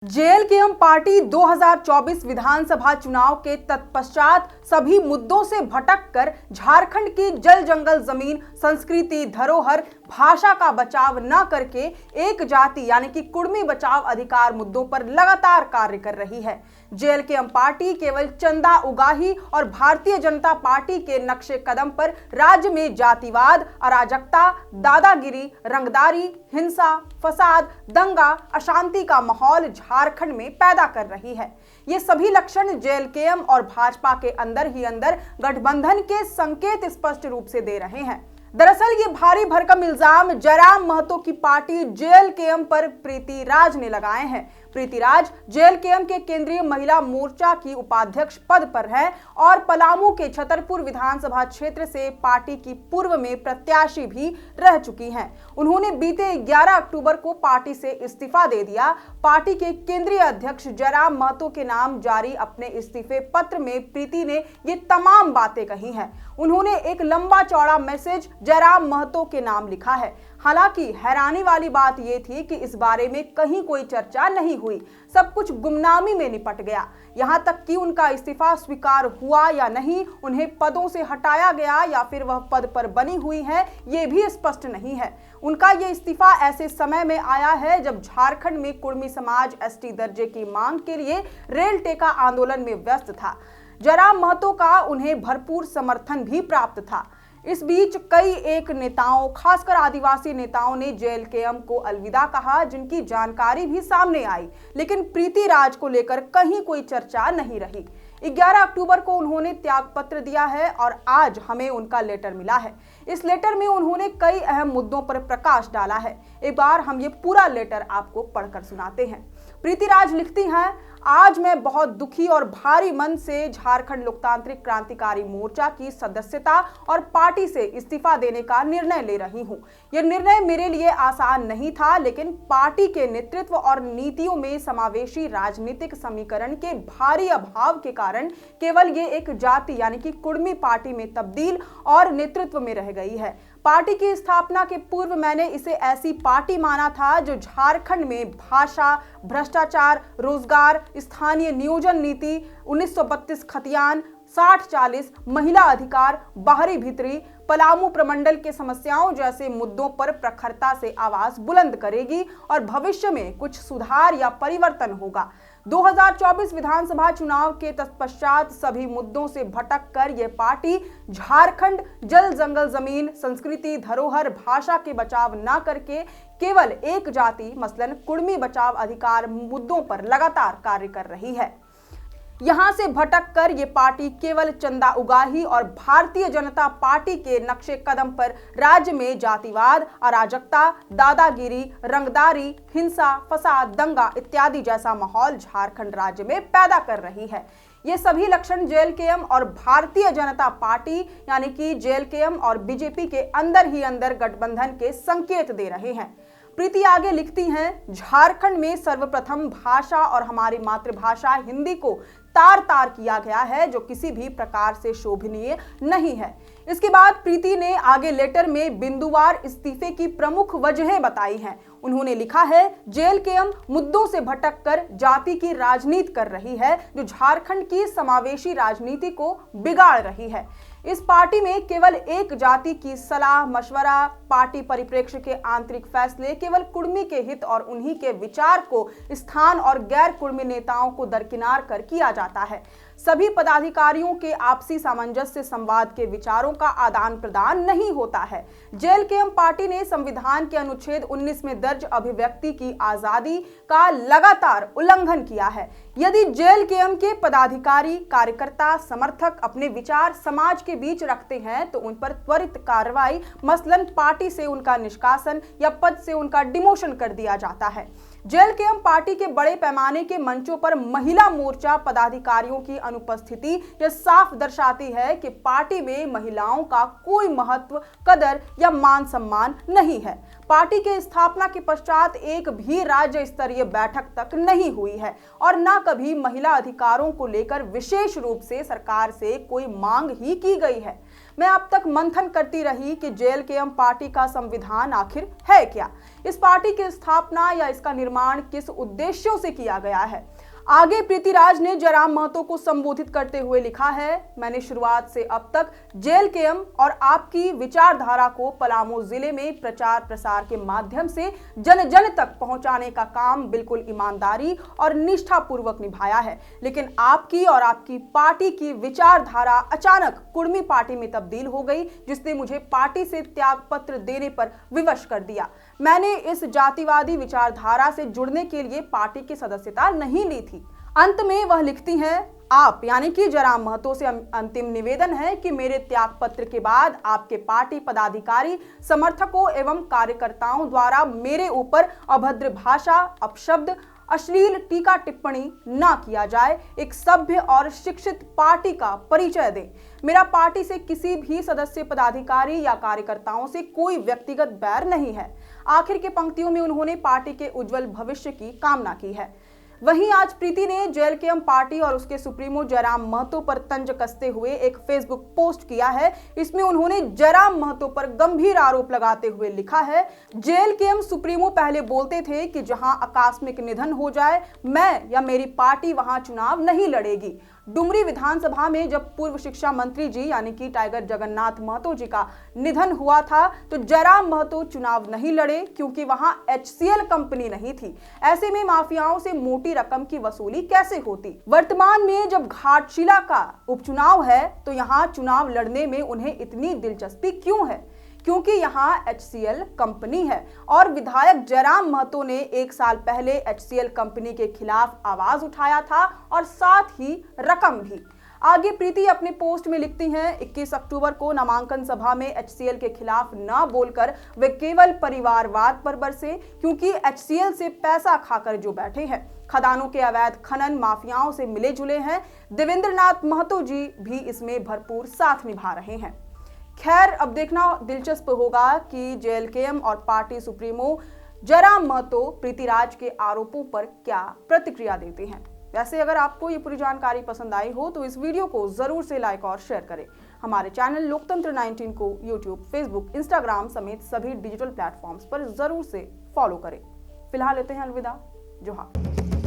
JLKM party 2024 विधानसभा चुनाव के तत्पश्चात सभी मुद्दों से भटककर झारखंड की जल जंगल जमीन, संस्कृति, धरोहर, भाषा का बचाव न करके एक जाति यानी कि कुर्मी बचाव अधिकार मुद्दों पर लगातार कार्य कर रही है। जेएलकेएम पार्टी केवल चंदा उगाही और भारतीय जनता पार्टी के नक्शे कदम पर राज्य में जातिवाद, अराजकता, दादागिरी, रंगदारी, हिंसा, फसाद, दंगा, अशांति का माहौल झारखंड में पैदा कर रही है। ये सभी लक्षण जेएलकेएम और भाजपा के अंदर ही अंदर गठबंधन के संकेत स्पष्ट रूप से दे रहे हैं। दरअसल ये भारी भरकम इल्जाम जयराम महतो की पार्टी जेएलकेएम पर प्रीति राज ने लगाए हैं। प्रीति राज जेएलकेएम के केंद्रीय महिला मोर्चा की उपाध्यक्ष पद पर है और पलामू के छतरपुर विधानसभा क्षेत्र से पार्टी की पूर्व में प्रत्याशी भी रह चुकी हैं। उन्होंने बीते 11 अक्टूबर को पार्टी से इस्तीफा दे दिया। पार्टी के केंद्रीय अध्यक्ष जयराम महतो के नाम जारी अपने इस्तीफे पत्र में प्रीति ने ये तमाम बातें कही हैं। उन्होंने एक लंबा चौड़ा मैसेज जयराम महतो के नाम लिखा है। हालांकि हैरानी वाली बात यह थी कि इस बारे में कहीं कोई चर्चा नहीं हुई, सब कुछ गुमनामी में निपट गया। यहां तक कि उनका इस्तीफा स्वीकार हुआ या नहीं, उन्हें पदों से हटाया गया या फिर वह पद पर बनी हुई है, ये भी स्पष्ट नहीं है। उनका ये इस्तीफा ऐसे समय में आया है जब झारखंड में कुर्मी समाज एसटी दर्जे की मांग के लिए रेल टेका आंदोलन में व्यस्त था। जयराम महतो का उन्हें भरपूर समर्थन भी प्राप्त था। इस बीच कई एक नेताओं, खासकर आदिवासी नेताओं ने जेएलकेएम को अलविदा कहा, जिनकी जानकारी भी सामने आई, लेकिन प्रीति राज को लेकर कहीं कोई चर्चा नहीं रही। 11 अक्टूबर को उन्होंने त्याग पत्र दिया है और आज हमें उनका लेटर मिला है। इस लेटर में उन्होंने कई अहम मुद्दों पर प्रकाश डाला है। एक बार हम ये पूरा लेटर आपको पढ़कर सुनाते हैं। प्रीति राज लिखती हैं, आज मैं बहुत दुखी और भारी मन से झारखंड लोकतांत्रिक क्रांतिकारी मोर्चा की सदस्यता और पार्टी से इस्तीफा देने का निर्णय ले रही हूं। यह निर्णय मेरे लिए आसान नहीं था, लेकिन पार्टी के नेतृत्व और नीतियों में समावेशी राजनीतिक समीकरण के भारी अभाव के कारण केवल ये एक जाति यानी कि कुर्मी पार्टी में तब्दील और नेतृत्व में रह गई है। पार्टी की स्थापना के पूर्व मैंने इसे ऐसी पार्टी माना था जो झारखंड में भाषा, भ्रष्टाचार, रोजगार, स्थानीय नियोजन नीति, 1932 खतियान, 60-40, महिला अधिकार, बाहरी भीतरी, पलामू प्रमंडल के समस्याओं जैसे मुद्दों पर प्रखरता से आवाज बुलंद करेगी और भविष्य में कुछ सुधार या परिवर्तन होगा। 2024 विधानसभा चुनाव के तत्पश्चात सभी मुद्दों से भटक कर यह पार्टी झारखंड जल जंगल जमीन, संस्कृति, धरोहर, भाषा के बचाव न करके केवल एक जाति मसलन कुर्मी बचाव अधिकार मुद्दों पर लगातार कार्य कर रही है। यहां से भटक कर ये पार्टी केवल चंदा उगाही और भारतीय जनता पार्टी के नक्शे कदम पर राज्य में जातिवाद, अराजकता, दादागिरी, रंगदारी, हिंसा, फसाद, दंगा इत्यादि जैसा माहौल झारखंड राज्य में पैदा कर रही है। ये सभी लक्षण जेएलकेएम और भारतीय जनता पार्टी यानी कि जेएलकेएम और बीजेपी के अंदर ही अंदर गठबंधन के संकेत दे रहे हैं। प्रीति आगे लिखती हैं, झारखंड में सर्वप्रथम भाषा और हमारी मातृभाषा हिंदी को तार तार किया गया है, जो किसी भी प्रकार से शोभनीय नहीं है। इसके बाद प्रीति ने आगे लेटर में बिंदुवार इस्तीफे की प्रमुख वजहें बताई हैं। उन्होंने लिखा है, जेएलकेएम मुद्दों से भटककर जाति की राजनीति कर रही है, जो झारखंड की समावेशी राजनीति को बिगाड़ रही है। इस पार्टी में केवल एक जाति की सलाह मशवरा, पार्टी परिप्रेक्ष्य के आंतरिक फैसले केवल कुर्मी के हित और उन्हीं के विचार को स्थान और गैर कुर्मी नेताओं को दरकिनार कर किया जाता है। सभी पदाधिकारियों के आपसी सामंजस्य संवाद के विचारों का आदान प्रदान नहीं होता है। जेएलकेएम पार्टी ने संविधान के अनुच्छेद 19 में दर्ज अभिव्यक्ति की आजादी का लगातार उल्लंघन किया है। यदि जेएलकेएम के पदाधिकारी, कार्यकर्ता, समर्थक अपने विचार समाज के बीच रखते हैं तो उन पर त्वरित कार्रवाई मसलन पार्टी से उनका निष्कासन या पद से उनका डिमोशन कर दिया जाता है। जेएलकेएम पार्टी के बड़े पैमाने के मंचों पर महिला मोर्चा पदाधिकारियों की अनुपस्थिति यह साफ दर्शाती है कि पार्टी में महिलाओं का कोई महत्व, कदर या मान सम्मान नहीं है। पार्टी के स्थापना के पश्चात एक भी राज्य स्तरीय बैठक तक नहीं हुई है और न कभी महिला अधिकारों को लेकर विशेष रूप से सरकार से कोई मांग ही की गई है। मैं अब तक मंथन करती रही कि जेएलकेएम पार्टी का संविधान आखिर है क्या, इस पार्टी की स्थापना या इसका निर्माण किस उद्देश्यों से किया गया है। आगे प्रीतिराज ने जयराम महतो को संबोधित करते हुए लिखा है, मैंने शुरुआत से अब तक जेएलकेएम और आपकी विचारधारा को पलामू जिले में प्रचार प्रसार के माध्यम से जन जन तक पहुंचाने का काम बिल्कुल ईमानदारी और निष्ठापूर्वक निभाया है। लेकिन आपकी और आपकी पार्टी की विचारधारा अचानक कुर्मी पार्टी में तब्दील हो गई, जिसने मुझे पार्टी से त्याग पत्र देने पर विवश कर दिया। मैंने इस जातिवादी विचारधारा से जुड़ने के लिए पार्टी की सदस्यता नहीं ली थी। अंत में वह लिखती हैं, आप यानी कि जयराम महतो से अंतिम निवेदन है कि मेरे त्याग पत्र के बाद आपके पार्टी पदाधिकारी, समर्थकों एवं कार्यकर्ताओं द्वारा मेरे ऊपर अभद्र भाषा, अपशब्द, अश्लील टीका टिप्पणी ना किया जाए। एक सभ्य और शिक्षित पार्टी का परिचय दें। मेरा पार्टी से किसी भी सदस्य, पदाधिकारी या कार्यकर्ताओं से कोई व्यक्तिगत बैर नहीं है। आखिर के पंक्तियों में उन्होंने पार्टी के उज्जवल भविष्य की कामना की है। वहीं आज प्रीति ने जेएलकेएम पार्टी और उसके सुप्रीमो जयराम महतो पर तंज कसते हुए एक फेसबुक पोस्ट किया है। इसमें उन्होंने जयराम महतो पर गंभीर आरोप लगाते हुए लिखा है, जेएलकेएम सुप्रीमो पहले बोलते थे कि जहां आकस्मिक निधन हो जाए, मैं या मेरी पार्टी वहां चुनाव नहीं लड़ेगी। डुमरी विधानसभा में जब पूर्व शिक्षा मंत्री जी यानी कि टाइगर जगन्नाथ महतो जी का निधन हुआ था तो जयराम महतो चुनाव नहीं लड़े क्योंकि वहां एचसीएल कंपनी नहीं थी। ऐसे में माफियाओं से मोटी रकम की वसूली कैसे होती। वर्तमान में जब घाटशिला का उपचुनाव है तो यहाँ चुनाव लड़ने में उन्हें इतनी दिलचस्पी क्यों है? क्योंकि यहाँ एचसीएल कंपनी है और विधायक जयराम महतो ने 1 साल पहले एचसीएल कंपनी के खिलाफ आवाज उठाया था और साथ ही रकम भी। आगे प्रीति अपने पोस्ट में लिखती हैं, 21 अक्टूबर को नामांकन सभा में एचसीएल के खिलाफ न बोलकर वे केवल परिवारवाद पर बरसे, क्योंकि एचसीएल से पैसा खाकर जो बैठे हैं, खदानों के अवैध खनन माफियाओं से मिले जुले हैं। देवेंद्रनाथ महतो जी भी इसमें भरपूर साथ निभा रहे हैं। खैर, अब देखना दिलचस्प होगा कि जेएलकेएम और पार्टी सुप्रीमो जयराम महतो प्रीतिराज के आरोपों पर क्या प्रतिक्रिया देते हैं। वैसे अगर आपको ये पूरी जानकारी पसंद आई हो तो इस वीडियो को जरूर से लाइक और शेयर करें। हमारे चैनल लोकतंत्र 19 को यूट्यूब, फेसबुक, इंस्टाग्राम समेत सभी डिजिटल प्लेटफॉर्म्स पर जरूर से फॉलो करें। फिलहाल लेते हैं अलविदा। जोहार।